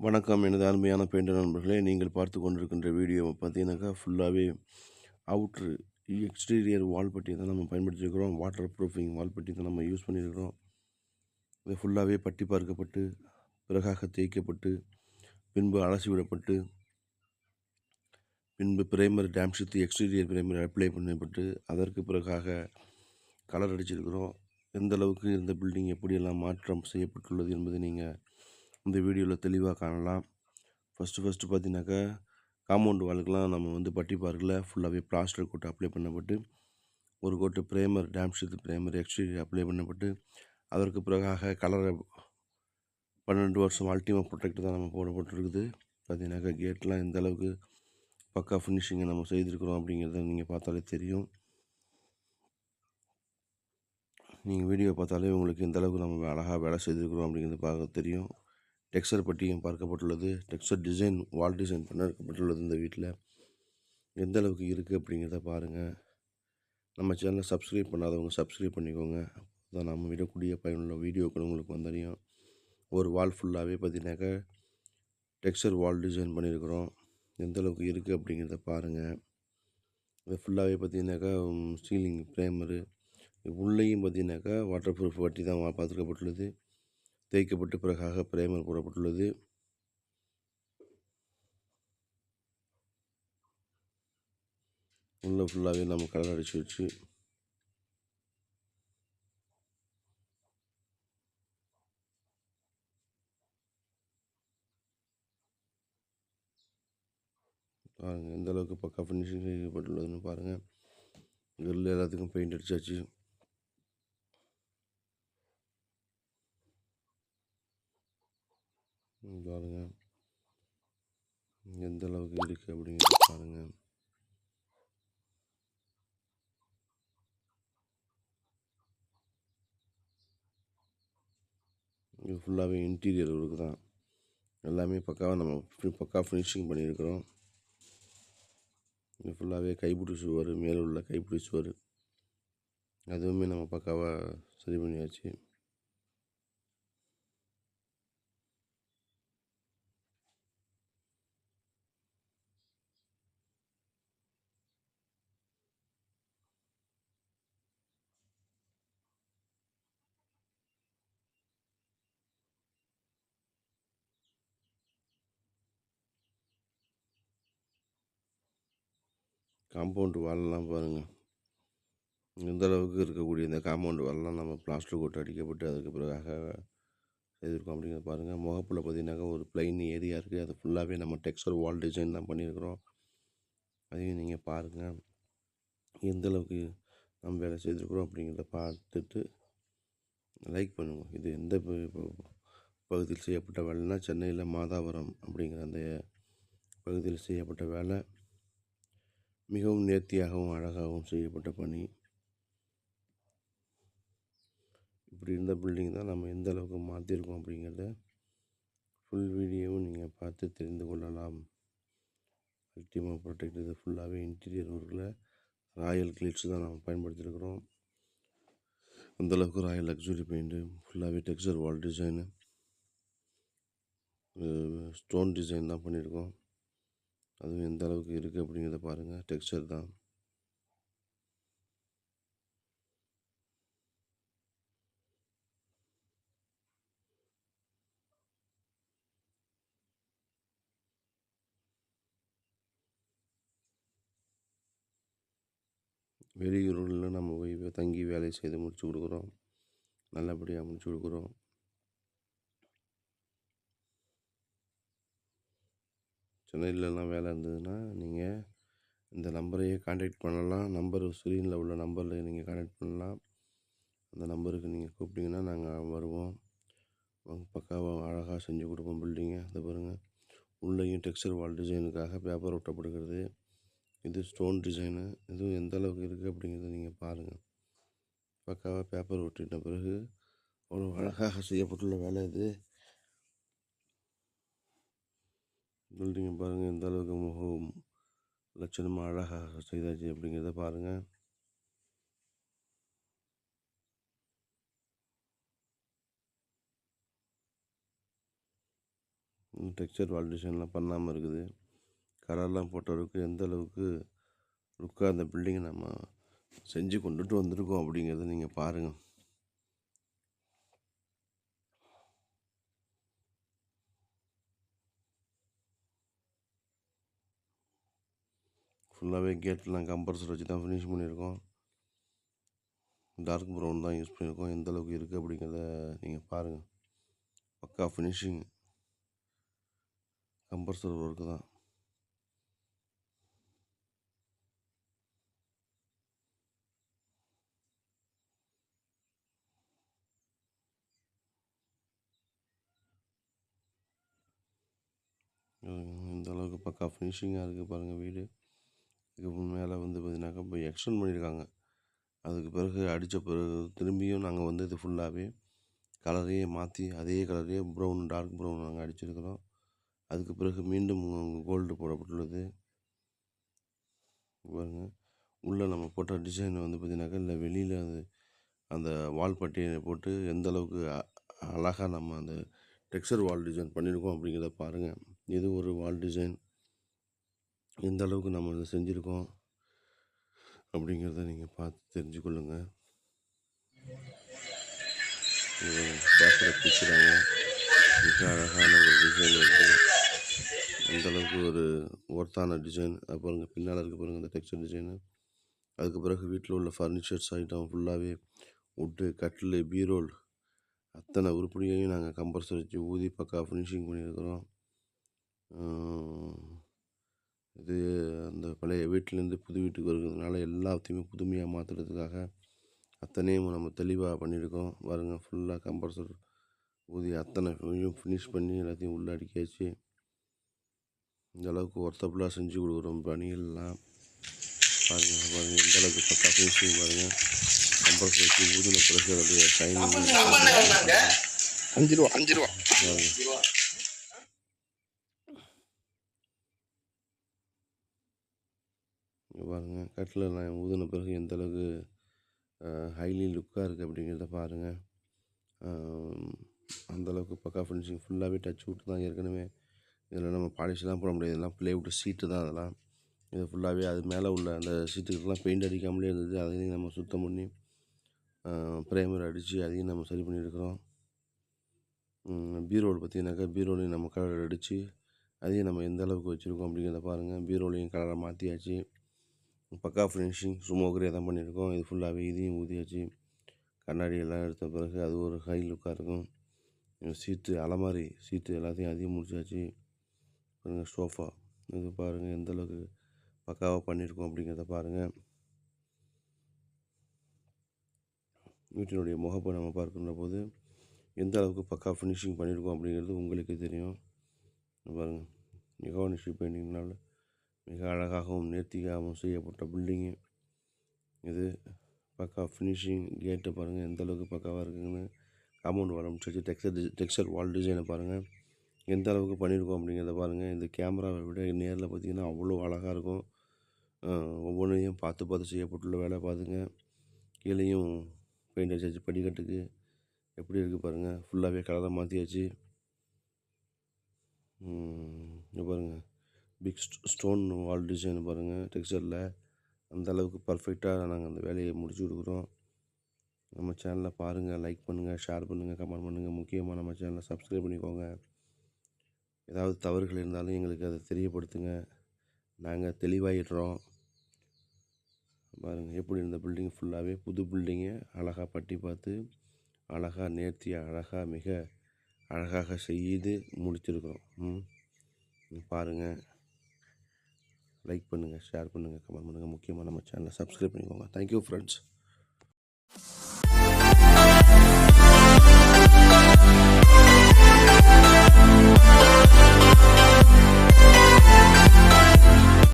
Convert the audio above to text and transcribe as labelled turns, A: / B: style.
A: வணக்கம் எனது அருமையான பெயிண்டர் நண்பர்களே. நீங்கள் பார்த்து கொண்டிருக்கின்ற வீடியோ பார்த்தீங்கன்னாக்கா, ஃபுல்லாகவே அவுட்ரு எக்ஸ்டீரியர் வால் பட்டி தான் நம்ம பயன்படுத்தியிருக்கிறோம். வாட்டர் ப்ரூஃபிங் வால் பட்டி தான் நம்ம யூஸ் பண்ணியிருக்கிறோம். இது ஃபுல்லாகவே பட்டி பார்க்கப்பட்டு, பிறகாக தேய்க்கப்பட்டு, பின்பு அலசி விடப்பட்டு, பின்பு பிரைமர் டேம்ஷித்து எக்ஸ்டீரியர் பிரைமர் அப்ளை பண்ணப்பட்டு, அதற்கு பிறகாக கலர் அடிச்சிருக்கிறோம். எந்த அளவுக்கு இந்த பில்டிங் எப்படியெல்லாம் மாற்றம் செய்யப்பட்டுள்ளது என்பதை நீங்கள் இந்த வீடியோவில் தெளிவாக காணலாம். ஃபஸ்ட்டு பார்த்தீங்கன்னாக்கா, காம்பவுண்ட் வாலுக்கெலாம் நம்ம பட்டி பார்க்கில் ஃபுல்லாகவே பிளாஸ்டர் கோட் அப்ளை பண்ணப்பட்டு, ஒரு கோட்டு பிரேமர் டேம்ஷித் பிரேமர் எக்ஸ்டீரியர் அப்ளை பண்ணப்பட்டு, அதற்கு பிறகாக கலரை 12 வருஷம் அல்டிமா ப்ரொடெக்ட் தான் நம்ம போடப்பட்டிருக்குது. பார்த்தீங்கன்னாக்கா கேட்லாம் எந்த அளவுக்கு பக்கா ஃபினிஷிங்கை நம்ம செய்திருக்கிறோம் அப்படிங்கிறத நீங்கள் பார்த்தாலே தெரியும். நீங்கள் வீடியோ பார்த்தாலே உங்களுக்கு எந்த அளவுக்கு நம்ம அழகாக வேலை செய்திருக்கிறோம் அப்படிங்கிறது பார்க்க தெரியும். டெக்ஸ்சர் பட்டியும் பார்க்கப்பட்டுள்ளது. டெக்ஸ்சர் டிசைன் வால் டிசைன் பண்ணப்பட்டுள்ளது. இந்த வீட்டில் எந்த அளவுக்கு இருக்குது அப்படிங்கிறத பாருங்கள். நம்ம சேனலை சப்ஸ்கிரைப் பண்ணாதவங்க சப்ஸ்கிரைப் பண்ணிக்கோங்க. அதான் நம்ம விடக்கூடிய பயனுள்ள வீடியோக்கள் உங்களுக்கு வந்தறியும். ஒரு வால் ஃபுல்லாகவே பார்த்தீங்கன்னாக்கா டெக்ஸ்சர் வால் டிசைன் பண்ணியிருக்கிறோம். எந்த அளவுக்கு இருக்குது அப்படிங்கிறத பாருங்கள். இது ஃபுல்லாகவே பார்த்தீங்கன்னாக்கா சீலிங் பிரேமரு உள்ளேயும் பார்த்தீங்கன்னாக்கா வாட்டர் ப்ரூஃப் வட்டி தான் பார்த்துக்கப்பட்டுள்ளது. தேய்க்கப்பட்டு பிறகாக பிரேமர் போடப்பட்டுள்ளது. உள்ளே ஃபுல்லாகவே நம்ம கலர் அடித்து வச்சு பாருங்கள் எந்த அளவுக்கு பக்கா ஃபினிஷிங் செய்யப்பட்டுள்ளதுன்னு பாருங்கள். கிரில் எல்லாத்துக்கும் பெயிண்ட் அடித்தாச்சு. பாருங்கள் எந்த அளவுக்கு இருக்குது அப்படிங்கிறத பாருங்கள். இது ஃபுல்லாகவே இன்டீரியர் ஒர்க்கு தான். எல்லாமே பக்காவாக நம்ம பக்கா ஃபினிஷிங் பண்ணியிருக்கிறோம். இது ஃபுல்லாகவே கைப்பிடி சுவர், மேலே உள்ள கைப்பிடி சுவர் அதுவுமே நம்ம பக்காவாக சரி பண்ணியாச்சு. காம்பவுண்டு வாலெல்லாம் பாருங்கள் எந்த அளவுக்கு இருக்கக்கூடிய இந்த காம்பவுண்டு வாலெல்லாம் நம்ம பிளாஸ்டர் கோட் அடிக்கப்பட்டு அதுக்கு பிறகாக செய்திருக்கோம் அப்படிங்கிறத பாருங்கள். முகப்பில் பார்த்தீங்கன்னாக்கா ஒரு பிளைன் ஏரியா இருக்குது. அது ஃபுல்லாகவே நம்ம டெக்ஸ்சர் வால் டிசைன் தான் பண்ணியிருக்கிறோம். அதையும் நீங்கள் பாருங்கள் எந்த அளவுக்கு நம்ம வேலை செய்திருக்கிறோம் அப்படிங்கிறத பார்த்துட்டு லைக் பண்ணுங்கள். இது எந்த பகுதியில் செய்யப்பட்ட வேலைன்னா, சென்னையில் மாதாவரம் அப்படிங்கிற அந்த பகுதியில் செய்யப்பட்ட வேலை. மிகவும் நேர்த்தியாகவும் அழகாகவும் செய்யப்பட்ட பணி. இப்படி இருந்த பில்டிங் தான் நம்ம எந்த அளவுக்கு மாற்றிருக்கோம் அப்படிங்கிறத ஃபுல் வீடியோவும் நீங்கள் பார்த்து தெரிந்து கொள்ளலாம். அல்டிமா ப்ரொடெக்ட் இது ஃபுல்லாகவே இன்டீரியர் ஒர்க்கில் ராயல் கிளிட்ஸ் தான் நம்ம பயன்படுத்தியிருக்கிறோம். அந்தளவுக்கு ராயல் லக்ஸுரி பெயிண்ட்டு ஃபுல்லாகவே டெக்ஸ்சர் வால் டிசைனு ஸ்டோன் டிசைன் தான் பண்ணியிருக்கோம். அதுவும் எந்த அளவுக்கு இருக்குது அப்படிங்கிறத பாருங்கள். டெக்ஸ்சர் தான். வெளியூரில் நம்ம போய் தங்கி வேலை செய்து முடிச்சு கொடுக்குறோம். நல்லபடியாக முடிச்சு கொடுக்குறோம். சென்னையிலலாம் வேலை இருந்ததுன்னா நீங்கள் இந்த நம்பரையே காண்டாக்ட் பண்ணலாம். நம்பர் ஸ்க்ரீனில் உள்ள நம்பரில் நீங்கள் காண்டாக்ட் பண்ணலாம். அந்த நம்பருக்கு நீங்கள் கூப்பிட்டிங்கன்னா நாங்கள் வருவோம். பக்காவாக அழகாக செஞ்சு கொடுப்போம் பில்டிங்கை. அதை பாருங்கள் உள்ளேயும் டெக்ஸ்சர் வால் டிசைனுக்காக பேப்பர் ஒட்டப்படுகிறது. இது ஸ்டோன் டிசைனு. இதுவும் எந்த அளவுக்கு இருக்குது அப்படிங்கிறத நீங்கள் பாருங்கள். பக்காவாக பேப்பர் ஒட்டிட்ட பிறகு அவ்வளோ அழகாக செய்யப்பட்டுள்ள வேலை இது. பில்டிங்கை பாருங்கள் எந்த அளவுக்கு முகம் லட்சணமாக அழகாக செய்தாச்சு அப்படிங்கிறத பாருங்கள். டெக்ஸ்சர் வால் டிசைன்லாம் பண்ணாமல் இருக்குது. கலர்லாம் போட்டவருக்கு எந்த அளவுக்கு லுக்காக அந்த பில்டிங்கை நம்ம செஞ்சு கொண்டுட்டு வந்திருக்கோம் அப்படிங்கிறத நீங்கள் பாருங்கள். ஃபுல்லாகவே கேட்லாம் கம்ப்ரஸர் வச்சு தான் ஃபினிஷ் பண்ணியிருக்கோம். டார்க் ப்ரௌன் தான் யூஸ் பண்ணியிருக்கோம். எந்த அளவுக்கு இருக்குது அப்படிங்கிறத நீங்கள் பாருங்கள். பக்கா ஃபினிஷிங் கம்ப்ரஸர் ஒர்க்கு தான். இந்த அளவுக்கு பக்கா ஃபினிஷிங்காக இருக்குது பாருங்கள் வீடு. இதுக்கு மேலே வந்து பார்த்தீங்கன்னாக்கா இப்போ எக்ஸ்டெண்ட் பண்ணியிருக்காங்க. அதுக்கு பிறகு அடித்த பிறகு திரும்பியும் நாங்கள் வந்து இது ஃபுல்லாகவே கலரையே மாற்றி அதே கலரையே ப்ரௌன் டார்க் ப்ரௌன் நாங்கள் அடிச்சிருக்கிறோம். அதுக்கு பிறகு மீண்டும் கோல்டு போடப்பட்டுள்ளது பாருங்க. உள்ளே நம்ம போட்ட டிசைன் வந்து பார்த்திங்கனாக்கா இல்லை வெளியில் அந்த வால் பட்டியை போட்டு எந்த அளவுக்கு அழகாக நம்ம அந்த டெக்ஸ்சர் வால் டிசைன் பண்ணியிருக்கோம் அப்படிங்கிறத பாருங்கள். இது ஒரு வால் டிசைன் எந்த அளவுக்கு நம்ம இதை செஞ்சுருக்கோம் அப்படிங்கிறத நீங்கள் பார்த்து தெரிஞ்சுக்கொள்ளுங்க. பேப்பரை பிடிக்கிறாங்க. மிக அழகான ஒரு டிசைன் வந்து அந்த அளவுக்கு ஒரு ஒர்த்தான டிசைன். அது பாருங்கள், பின்னால் இருக்க பாருங்கள் இந்த டெக்ஸ்சர் டிசைனு. அதுக்கு பிறகு வீட்டில் உள்ள ஃபர்னிச்சர்ஸ் ஐட்டம் ஃபுல்லாகவே உட்டு, கட்டில், பீரோல் அத்தனை உருப்படியையும் நாங்கள் கம்ப்ரஸர் வச்சு ஊதி பக்கா ஃபினிஷிங் பண்ணியிருக்கிறோம். இது அந்த பழைய வீட்டிலேருந்து புது வீட்டுக்கு வருகிறதுனால எல்லாத்தையுமே புதுமையாக மாற்றுறதுக்காக அத்தனையும் நம்ம தெளிவாக பண்ணியிருக்கோம் பாருங்கள். ஃபுல்லாக கம்ப்ரஸர் ஊதி அத்தனை ஃபினிஷ் பண்ணி எல்லாத்தையும் உள்ளே அடிக்காச்சு. இந்த அளவுக்கு ஒர்த்தபுளாக செஞ்சு கொடுக்குறோம் பணிகள்லாம் பாருங்கள். எந்த அளவுக்கு பக்கா ஃபினிஷிங் பாருங்கள். கம்ப்ரஸர் வச்சு ஊதின பிறகு அதோடைய ஷைனிங் 5 ரூபா பாருங்கள். கட்டிலெல்லாம் ஊதின பிறகு எந்த அளவுக்கு ஹைலி லுக்காக இருக்குது அப்படிங்கிறத பாருங்கள். அந்தளவுக்கு பக்கா ஃபினிஷிங் ஃபுல்லாகவே டச் விட்டு தான். ஏற்கனவே இதில் நம்ம பாலிஷ்லாம் போட முடியாது, இதெல்லாம் ப்ளைவுட் சீட்டு தான் அதெல்லாம். இது ஃபுல்லாகவே அது மேலே உள்ள அந்த சீட்டுக்கெல்லாம் பெயிண்ட் அடிக்காமலே இருந்தது. அதையும் நம்ம சுத்தம் பண்ணி ப்ரைமர் அடித்து அதையும் நம்ம சரி பண்ணியிருக்கிறோம். பீரோல் பார்த்திங்கனாக்கா பீரோலையும் நம்ம கலர் அடித்து அதையும் நம்ம எந்த அளவுக்கு வச்சுருக்கோம் அப்படிங்கிறத பாருங்கள். பீரோலையும் கலரை மாற்றியாச்சு. பக்கா ஃபினிஷிங் ஸ்மோக்கரே தான் பண்ணியிருக்கோம். இது ஃபுல்லாகவே இதையும் ஊதியாச்சு. கண்ணாடியெல்லாம் எடுத்த பிறகு அது ஒரு ஹை லுக்காக இருக்கும். சீட்டு, அலமாரி சீட்டு எல்லாத்தையும் அதையும் முடிச்சாச்சு பாருங்கள். சோஃபா இது பாருங்கள் எந்த அளவுக்கு பக்காவாக பண்ணியிருக்கோம் அப்படிங்கிறத பாருங்கள். வீட்டினுடைய முகப்பை நம்ம பார்க்கின்ற போது எந்த அளவுக்கு பக்கா ஃபினிஷிங் பண்ணியிருக்கோம் அப்படிங்கிறது உங்களுக்கே தெரியும் பாருங்கள். நிகானிஷி பெயிண்டிங்னால் மிக அழகாகவும் நேர்த்தியாகவும் செய்யப்பட்ட பில்டிங்கு இது. பக்கா ஃபினிஷிங் கேட்டை பாருங்கள் எந்த அளவுக்கு பக்காவாக இருக்குதுன்னு. காம்பவுண்ட் வால் முடிச்சு டெக்ஸ்சர் வால் டிசைனை பாருங்கள் எந்த அளவுக்கு பண்ணியிருக்கோம் அப்படிங்கிறத பாருங்கள். இந்த கேமராவை விட நேரில் பார்த்திங்கன்னா அவ்வளோ அழகாக இருக்கும். ஒவ்வொன்றையும் பார்த்து பார்த்து செய்யப்பட்டுள்ள வேலை பாருங்க. கீழேயும் பெயிண்ட் அடிச்சாச்சு. படிக்கட்டுக்கு எப்படி இருக்குது பாருங்கள். ஃபுல்லாகவே கலரை மாற்றியாச்சு. பாருங்கள் பிக் ஸ்டோன் வால் டிசைன் பாருங்கள் டெக்ஸ்சரில் அந்த அளவுக்கு பர்ஃபெக்டாக நாங்கள் அந்த வேலையை முடிச்சு கொடுக்குறோம். நம்ம சேனலை பாருங்கள், லைக் பண்ணுங்கள், ஷேர் பண்ணுங்கள், கமெண்ட் பண்ணுங்கள். முக்கியமாக நம்ம சேனலை சப்ஸ்கிரைப் பண்ணிக்கோங்க. ஏதாவது தவறுகள் இருந்தாலும் எங்களுக்கு அதை தெரியப்படுத்துங்க, நாங்கள் தெளிவாகிடுறோம். பாருங்கள் எப்படி இந்த பில்டிங் ஃபுல்லாகவே புது பில்டிங்கை அழகாக பட்டி பார்த்து அழகாக நேர்த்தியாக அழகாக மிக அழகாக செய்து முடிச்சிருக்கிறோம். பாருங்கள், லைக் பண்ணுங்கள், ஷேர் பண்ணுங்கள், கமெண்ட் பண்ணுங்கள். முக்கியமாக நம்ம சேனலை சப்ஸ்கிரைப் பண்ணிக்கோங்க. Thank you friends.